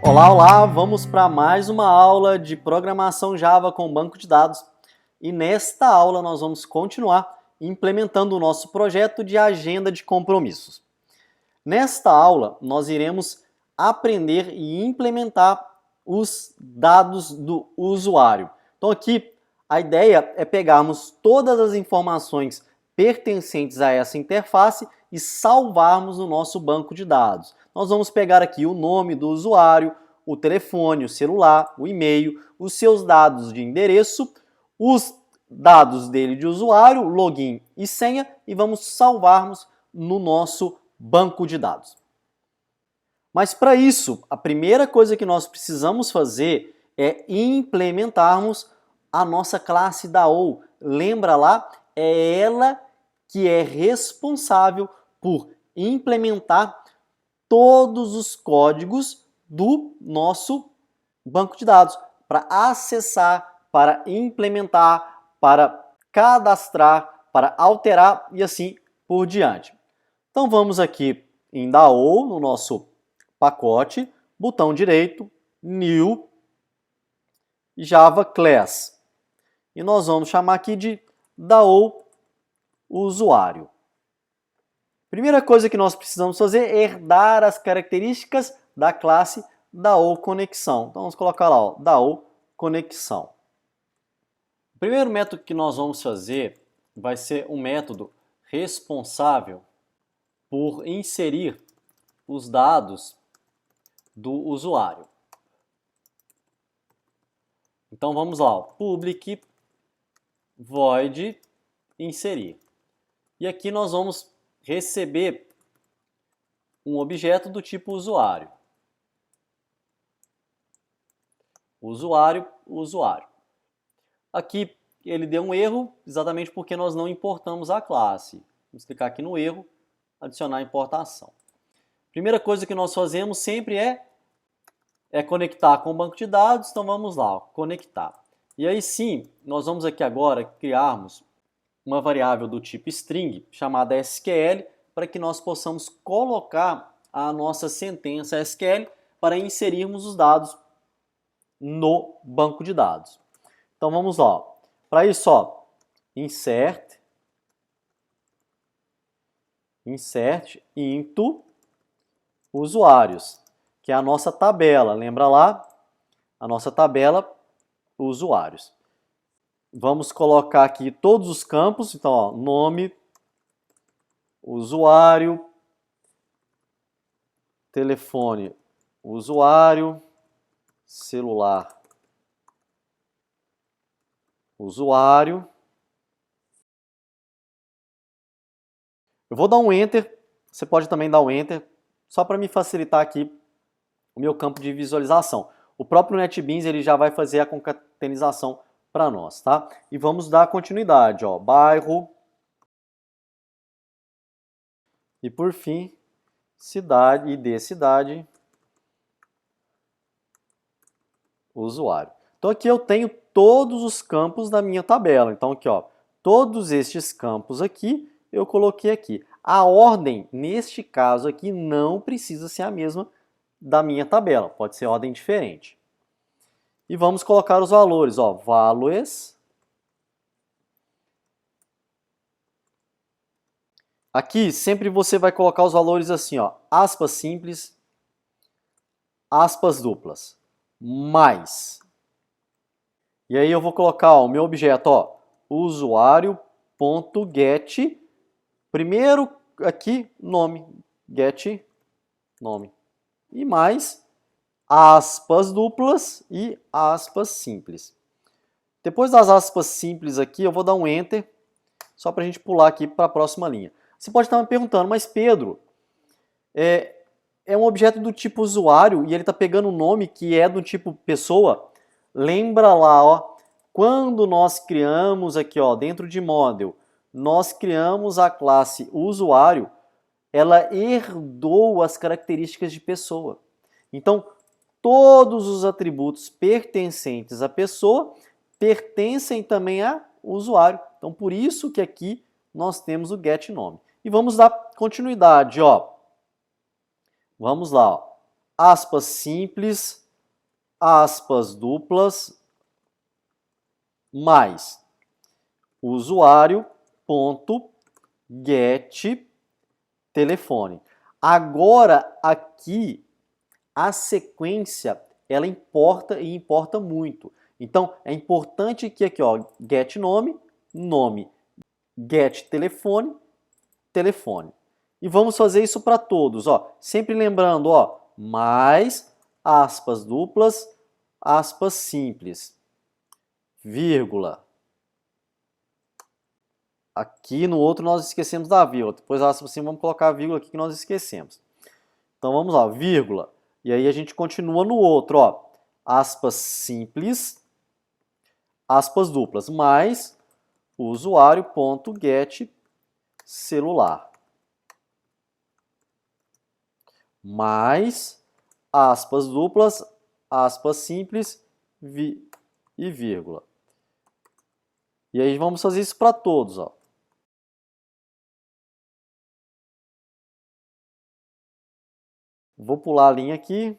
Olá, olá! Vamos para mais uma aula de programação Java com banco de dados. E nesta aula nós vamos continuar implementando o nosso projeto de agenda de compromissos. Nesta aula nós iremos aprender e implementar os dados do usuário. Então aqui a ideia é pegarmos todas as informações pertencentes a essa interface e salvarmos no nosso banco de dados. Nós vamos pegar aqui o nome do usuário, o telefone, o celular, o e-mail, os seus dados de endereço, os dados dele de usuário, login e senha e vamos salvarmos no nosso banco de dados. Mas para isso, a primeira coisa que nós precisamos fazer é implementarmos a nossa classe DAO. Lembra lá? É ela que é responsável por implementar todos os códigos do nosso banco de dados para acessar, para implementar, para cadastrar, para alterar e assim por diante. Então vamos aqui em DAO, no nosso pacote, botão direito, New, Java Class. E nós vamos chamar aqui de DAO usuário. Primeira coisa que nós precisamos fazer é herdar as características da classe DAO conexão. Então vamos colocar lá, ó, DAO conexão. O primeiro método que nós vamos fazer vai ser um método responsável por inserir os dados do usuário. Então vamos lá, ó, public void inserir. E aqui nós vamos receber um objeto do tipo usuário. Usuário, usuário. Aqui ele deu um erro exatamente porque nós não importamos a classe. Vamos clicar aqui no erro, adicionar importação. Primeira coisa que nós fazemos sempre é conectar com o banco de dados, então vamos lá, ó, conectar. E aí sim, nós vamos aqui agora criarmos uma variável do tipo string, chamada SQL, para que nós possamos colocar a nossa sentença SQL para inserirmos os dados no banco de dados. Então vamos lá. Para isso, ó, insert into usuários, que é a nossa tabela. Lembra lá? A nossa tabela usuários. Vamos colocar aqui todos os campos. Então, ó, nome, usuário, telefone, usuário, celular, usuário. Eu vou dar um Enter, você pode também dar um Enter, só para me facilitar aqui o meu campo de visualização. O próprio NetBeans ele já vai fazer a concatenação para nós, tá? E vamos dar continuidade, ó, bairro e por fim cidade, ID cidade, usuário. Então aqui eu tenho todos os campos da minha tabela. Então aqui, ó, todos estes campos aqui eu coloquei aqui. A ordem, neste caso aqui, não precisa ser a mesma da minha tabela, pode ser ordem diferente. E vamos colocar os valores, ó, values. Aqui sempre você vai colocar os valores assim, ó, aspas simples, aspas duplas, mais. E aí eu vou colocar ó, o meu objeto, ó, usuário.get, primeiro aqui nome, get nome, e mais aspas duplas e aspas simples. Depois das aspas simples aqui, eu vou dar um Enter, só para a gente pular aqui para a próxima linha. Você pode estar me perguntando, mas Pedro, é um objeto do tipo usuário e ele está pegando um nome que é do tipo pessoa? Lembra lá, ó, quando nós criamos aqui, ó, dentro de model, nós criamos a classe usuário, ela herdou as características de pessoa. Então, todos os atributos pertencentes à pessoa pertencem também ao usuário. Então, por isso que aqui nós temos o getNome. E vamos dar continuidade, ó. Vamos lá, ó. aspas simples, aspas duplas, mais usuário.get telefone. Agora, aqui, a sequência, ela importa e importa muito. Então, é importante que aqui, ó, get nome, nome, get telefone, telefone. E vamos fazer isso para todos, ó. Sempre lembrando, ó, mais aspas duplas, aspas simples, vírgula. Aqui no outro nós esquecemos da vírgula. Depois aspas assim, vamos colocar a vírgula aqui que nós esquecemos. Então vamos lá, vírgula. E aí a gente continua no outro, ó. Aspas simples, aspas duplas, mais usuário.get celular. Mais aspas duplas, aspas simples e vírgula. E aí vamos fazer isso para todos, ó. Vou pular a linha aqui.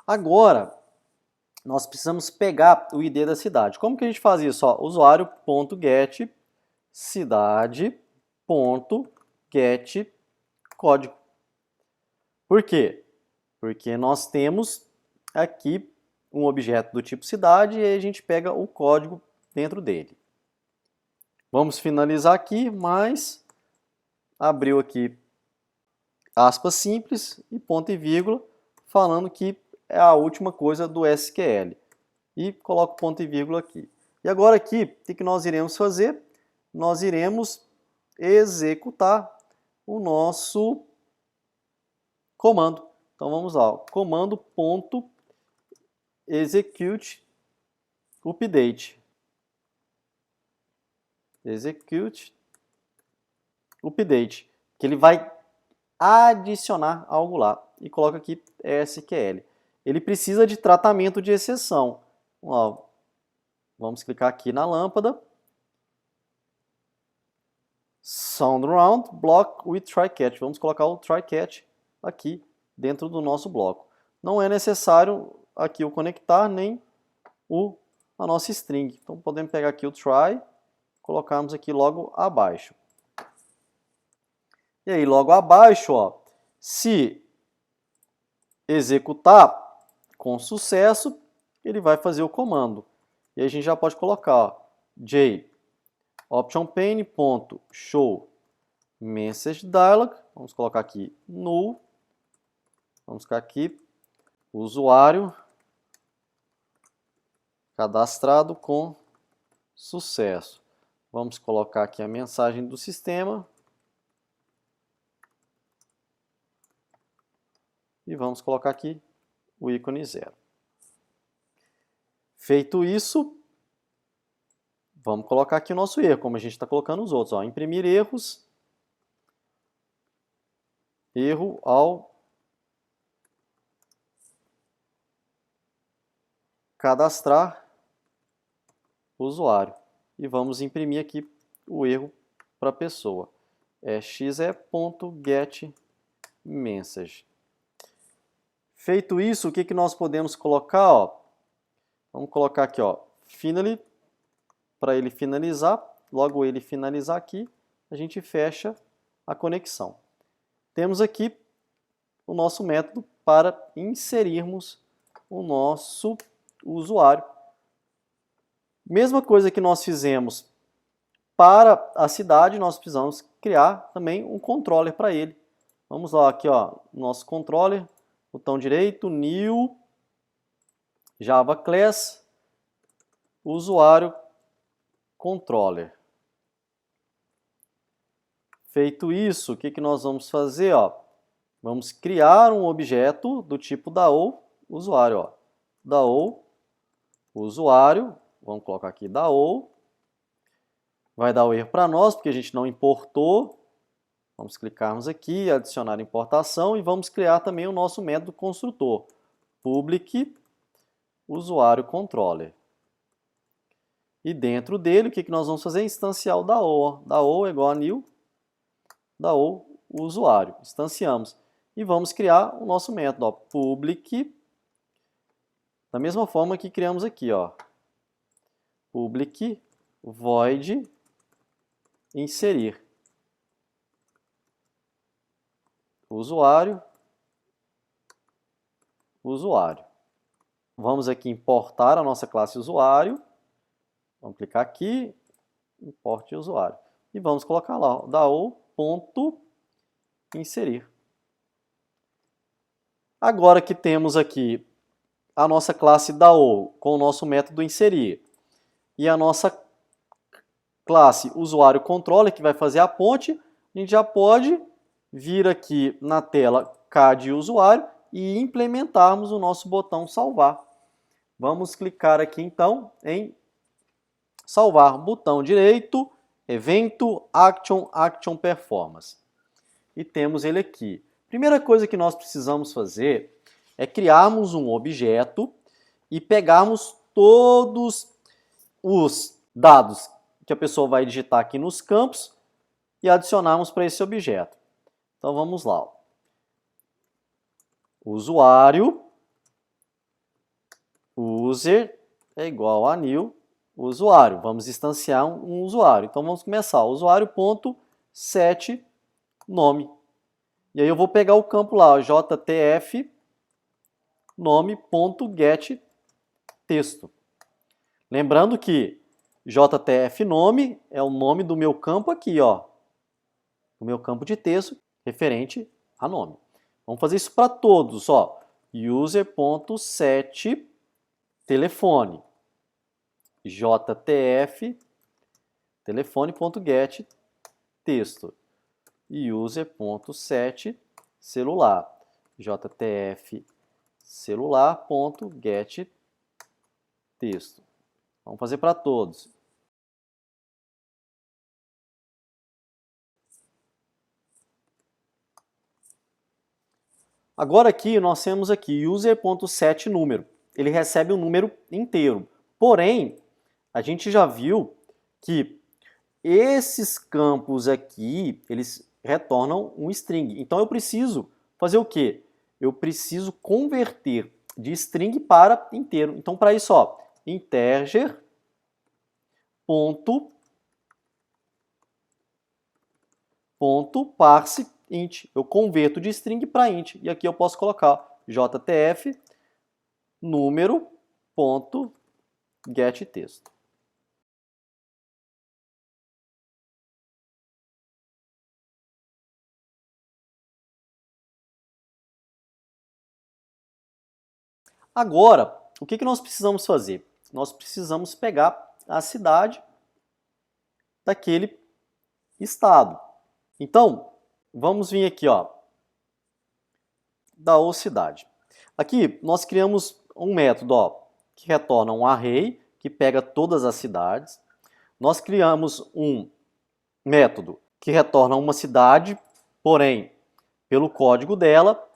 Agora, nós precisamos pegar o ID da cidade. Como que a gente faz isso? Usuário.get cidade.get código. Por quê? Porque nós temos aqui um objeto do tipo cidade e aí a gente pega o código dentro dele. Vamos finalizar aqui, mas abriu aqui aspas simples e ponto e vírgula, falando que é a última coisa do SQL. E coloco ponto e vírgula aqui. E agora aqui, o que nós iremos fazer? Nós iremos executar o nosso comando. Então vamos lá, comando.execute update. Execute update, que ele vai adicionar algo lá. E coloca aqui SQL. Ele precisa de tratamento de exceção. Ó, vamos clicar aqui na lâmpada. Sound round, block with try catch. Vamos colocar o try catch aqui dentro do nosso bloco. Não é necessário aqui o conectar nem a nossa string. Então podemos pegar aqui o try, colocarmos aqui logo abaixo. E aí logo abaixo, ó, se executar com sucesso, ele vai fazer o comando. E aí a gente já pode colocar, ó, j option pane.show message dialog. Vamos colocar aqui null. Vamos colocar aqui usuário cadastrado com sucesso. Vamos colocar aqui a mensagem do sistema. E vamos colocar aqui o ícone 0. Feito isso, vamos colocar aqui o nosso erro, como a gente está colocando os outros. Ó, imprimir erros. Erro ao cadastrar o usuário. E vamos imprimir aqui o erro para a pessoa. É xe.getMessage. Feito isso, o que nós podemos colocar? Ó? Vamos colocar aqui, ó, finally, para ele finalizar. Logo ele finalizar aqui, a gente fecha a conexão. Temos aqui o nosso método para inserirmos o nosso usuário. Mesma coisa que nós fizemos para a cidade, nós precisamos criar também um controller para ele. Vamos lá, aqui, ó, nosso controller, botão direito, new, Java Class, usuário controller. Feito isso, o que nós vamos fazer? Ó? Vamos criar um objeto do tipo DAO usuário. Ó. DAO usuário, vamos colocar aqui DAO. Vai dar o erro para nós, porque a gente não importou. Vamos clicarmos aqui, adicionar importação e vamos criar também o nosso método construtor. Public usuário controller. E dentro dele, o que nós vamos fazer? Instanciar o DAO. DAO é igual a new, DAO, o usuário. Instanciamos. E vamos criar o nosso método, ó, public, da mesma forma que criamos aqui, ó, public void inserir. Usuário. Vamos aqui importar a nossa classe usuário. Vamos clicar aqui, importe usuário. E vamos colocar lá, DAO.inserir. Agora que temos aqui a nossa classe DAO com o nosso método inserir e a nossa classe usuário controller que vai fazer a ponte, a gente já pode vir aqui na tela CAD usuário e implementarmos o nosso botão salvar. Vamos clicar aqui então em salvar, botão direito, evento, action performance. E temos ele aqui. Primeira coisa que nós precisamos fazer é criarmos um objeto e pegarmos todos os dados que a pessoa vai digitar aqui nos campos e adicionarmos para esse objeto. Então vamos lá. Usuário, user é igual a new usuário. Vamos instanciar um usuário. Então vamos começar. Usuário.set nome. E aí eu vou pegar o campo lá, JTF nome.get texto. Lembrando que JTF nome é o nome do meu campo aqui, ó. O meu campo de texto referente a nome. Vamos fazer isso para todos, ó. User.set telefone. JTF telefone.get texto. E user.set celular. JTF celular.get texto. Vamos fazer para todos. Agora aqui nós temos aqui user.set número. Ele recebe um número inteiro. Porém, a gente já viu que esses campos aqui, eles retornam um string. Então eu preciso fazer o quê? Eu preciso converter de string para inteiro. Então para isso, ó, integer ponto parse int. Eu converto de string para int. E aqui eu posso colocar JTF número.get texto. Agora, o que nós precisamos fazer? Nós precisamos pegar a cidade daquele estado. Então, vamos vir aqui, ó, da cidade. Aqui nós criamos um método, ó, que retorna um array, que pega todas as cidades. Nós criamos um método que retorna uma cidade, porém, pelo código dela.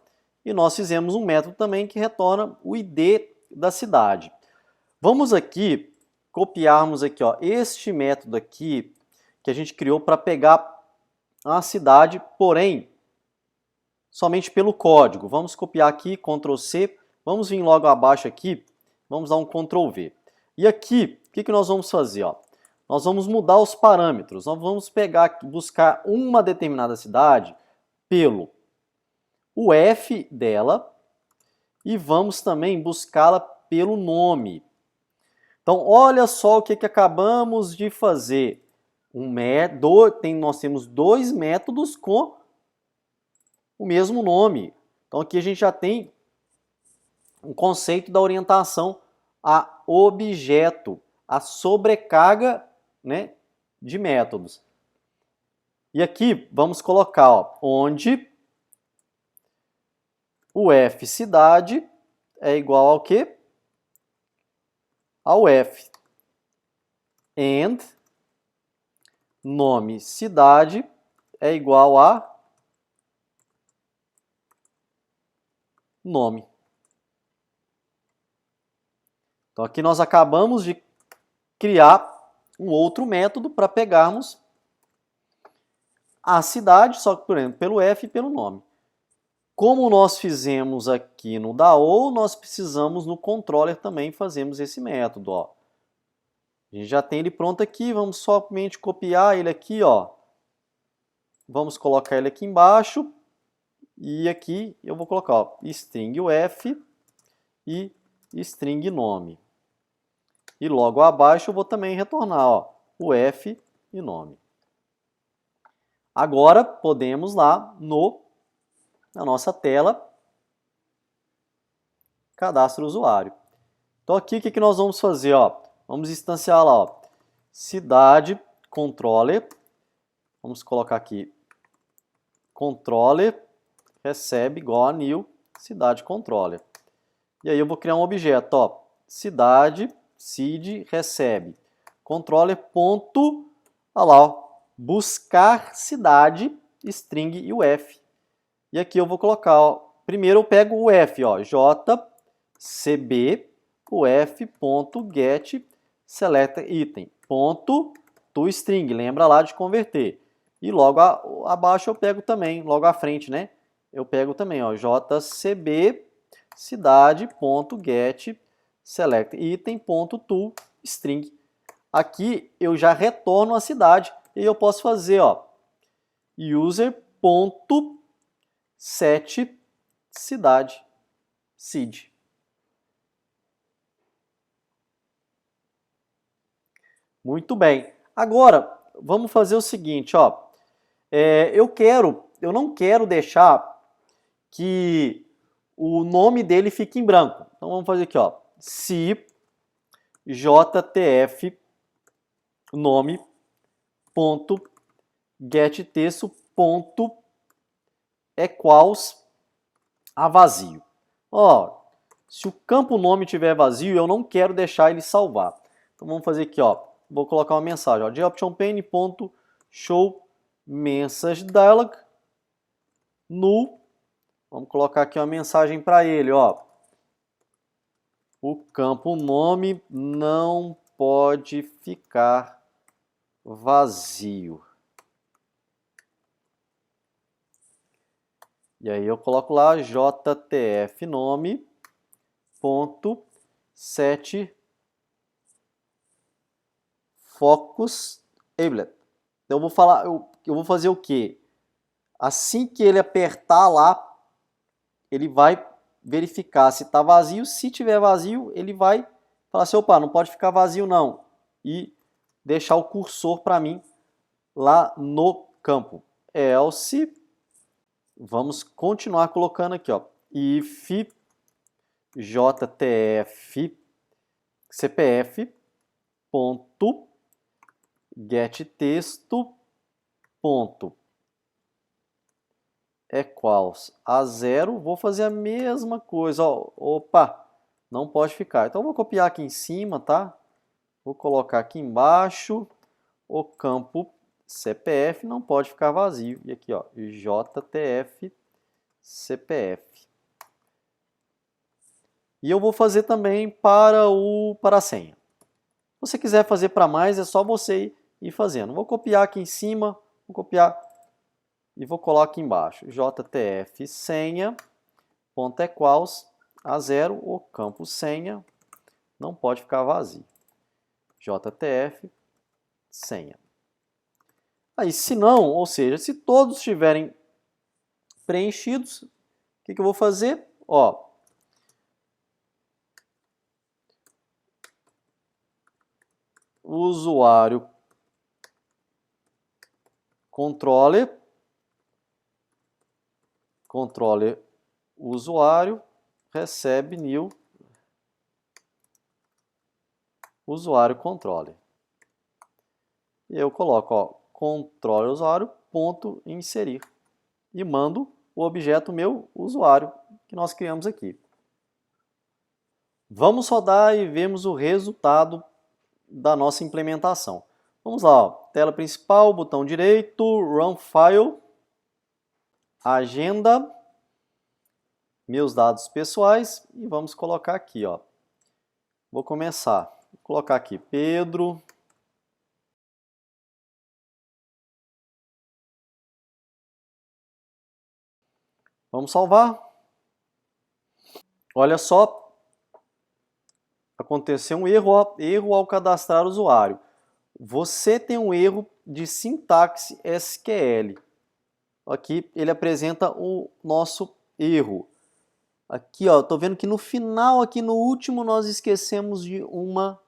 E nós fizemos um método também que retorna o ID da cidade. Vamos aqui copiarmos aqui, ó, este método aqui que a gente criou para pegar a cidade, porém, somente pelo código. Vamos copiar aqui, Ctrl C, vamos vir logo abaixo aqui, vamos dar um Ctrl V. E aqui, o que nós vamos fazer? Ó? Nós vamos mudar os parâmetros, nós vamos pegar, buscar uma determinada cidade pelo o F dela e vamos também buscá-la pelo nome. Então, olha só o que acabamos de fazer. Nós temos dois métodos com o mesmo nome. Então, aqui a gente já tem um conceito da orientação a objeto, a sobrecarga, né, de métodos. E aqui vamos colocar, ó, onde o F cidade é igual ao quê? Ao F. And nome cidade é igual a nome. Então aqui nós acabamos de criar um outro método para pegarmos a cidade, só que, por exemplo, pelo F e pelo nome. Como nós fizemos aqui no DAO, nós precisamos no controller também fazermos esse método. Ó. A gente já tem ele pronto aqui, vamos somente copiar ele aqui. Ó. Vamos colocar ele aqui embaixo. E aqui eu vou colocar ó, string F e string nome. E logo abaixo eu vou também retornar ó, o F e nome. Agora podemos lá na nossa tela cadastro usuário. Então aqui o que nós vamos fazer? Ó? Vamos instanciar lá, ó, cidade controller. Vamos colocar aqui controller recebe igual a new cidade controller. E aí eu vou criar um objeto, ó, cidade seed recebe controller ponto, olha lá, ó, buscar cidade string UF. E aqui eu vou colocar, ó, primeiro eu pego o F, ó, jcb uf.get select item ponto toString, lembra lá de converter. E logo abaixo eu pego também, logo à frente, né? Eu pego também, ó, jcb cidade.get select item.toString. Aqui eu já retorno a cidade e eu posso fazer, ó, user.set cidade seed. Muito bem. Agora, vamos fazer o seguinte, ó. Eu não quero deixar que o nome dele fique em branco. Então vamos fazer aqui, ó. Se jtf nome ponto get texto ponto equals a vazio. Ó, se o campo nome tiver vazio, eu não quero deixar ele salvar. Então vamos fazer aqui, ó. Vou colocar uma mensagem, ó, optionpane.show message dialog null. Vamos colocar aqui uma mensagem para ele, ó. O campo nome não pode ficar vazio. E aí eu coloco lá jtf nome ponto set focus ablet. Então eu vou fazer o quê? Assim que ele apertar lá, ele vai verificar se está vazio. Se tiver vazio, ele vai falar assim, opa, não pode ficar vazio não. E deixar o cursor para mim lá no campo. Else, vamos continuar colocando aqui, ó, if jtf cpf ponto get texto ponto equals a 0, vou fazer a mesma coisa, ó, opa, não pode ficar. Então eu vou copiar aqui em cima, tá? Vou colocar aqui embaixo o campo CPF não pode ficar vazio. E aqui, ó, JTF CPF. E eu vou fazer também para a senha. Se você quiser fazer para mais, é só você ir fazendo. Vou copiar aqui em cima, vou copiar e vou colocar aqui embaixo. JTF senha, ponto equals a 0, o campo senha não pode ficar vazio. JTF senha. Aí, se não, ou seja, se todos estiverem preenchidos, o que eu vou fazer? Ó, usuário controller usuário recebe new usuário controller. E eu coloco, ó, controller usuário ponto inserir e mando o objeto meu usuário que nós criamos aqui. Vamos rodar e vemos o resultado da nossa implementação. Vamos lá, ó, tela principal, botão direito, Run File, agenda, meus dados pessoais e vamos colocar aqui, ó, Vou começar. Vou colocar aqui Pedro. Vamos salvar. Olha só, aconteceu um erro, ó, erro ao cadastrar o usuário. Você tem um erro de sintaxe SQL. Aqui ele apresenta o nosso erro. Aqui, ó, tô vendo que no final, aqui no último, nós esquecemos de uma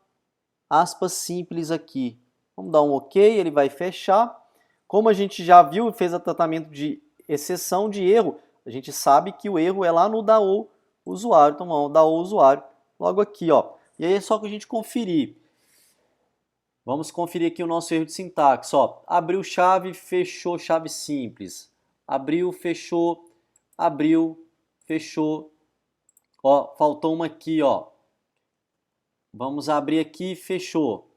aspas simples aqui. Vamos dar um OK, ele vai fechar. Como a gente já viu e fez o tratamento de exceção de erro, a gente sabe que o erro é lá no DAO usuário. Então vamos DAO usuário, logo aqui, ó. E aí é só que a gente conferir. Vamos conferir aqui o nosso erro de sintaxe, ó. Abriu chave, fechou chave simples. Abriu, fechou, ó, faltou uma aqui, ó. Vamos abrir aqui, fechou.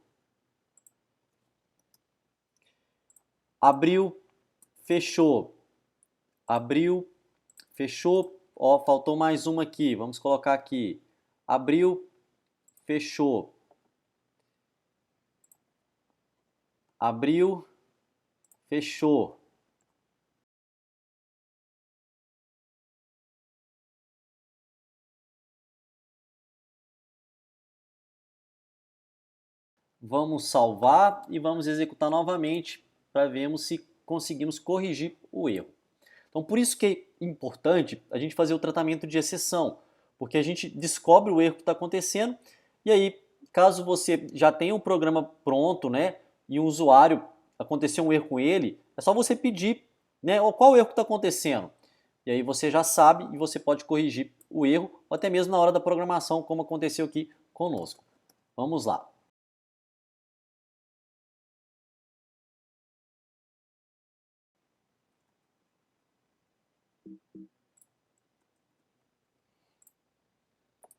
Abriu, fechou. Abriu, fechou. Ó, faltou mais uma aqui. Vamos colocar aqui. Abriu, fechou. Abriu, fechou. Vamos salvar e vamos executar novamente para vermos se conseguimos corrigir o erro. Então, por isso que é importante a gente fazer o tratamento de exceção, porque a gente descobre o erro que está acontecendo e aí, caso você já tenha um programa pronto, né, e um usuário, aconteceu um erro com ele, é só você pedir, né, qual erro que está acontecendo. E aí você já sabe e você pode corrigir o erro, ou até mesmo na hora da programação, como aconteceu aqui conosco. Vamos lá.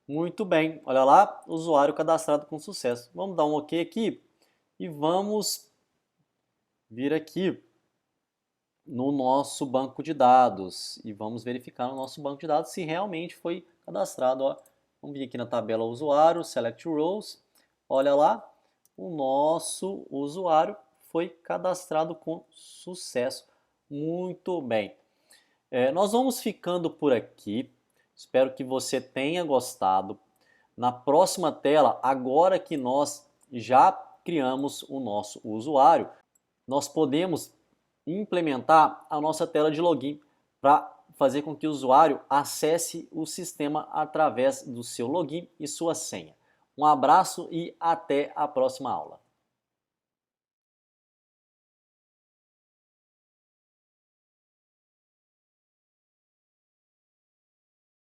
Muito bem, olha lá, usuário cadastrado com sucesso. Vamos dar um OK aqui e vamos vir aqui no nosso banco de dados e vamos verificar no nosso banco de dados se realmente foi cadastrado. Ó. Vamos vir aqui na tabela usuário, Select Rows, olha lá, o nosso usuário foi cadastrado com sucesso. Muito bem. Nós vamos ficando por aqui. Espero que você tenha gostado. Na próxima tela, agora que nós já criamos o nosso usuário, nós podemos implementar a nossa tela de login para fazer com que o usuário acesse o sistema através do seu login e sua senha. Um abraço e até a próxima aula.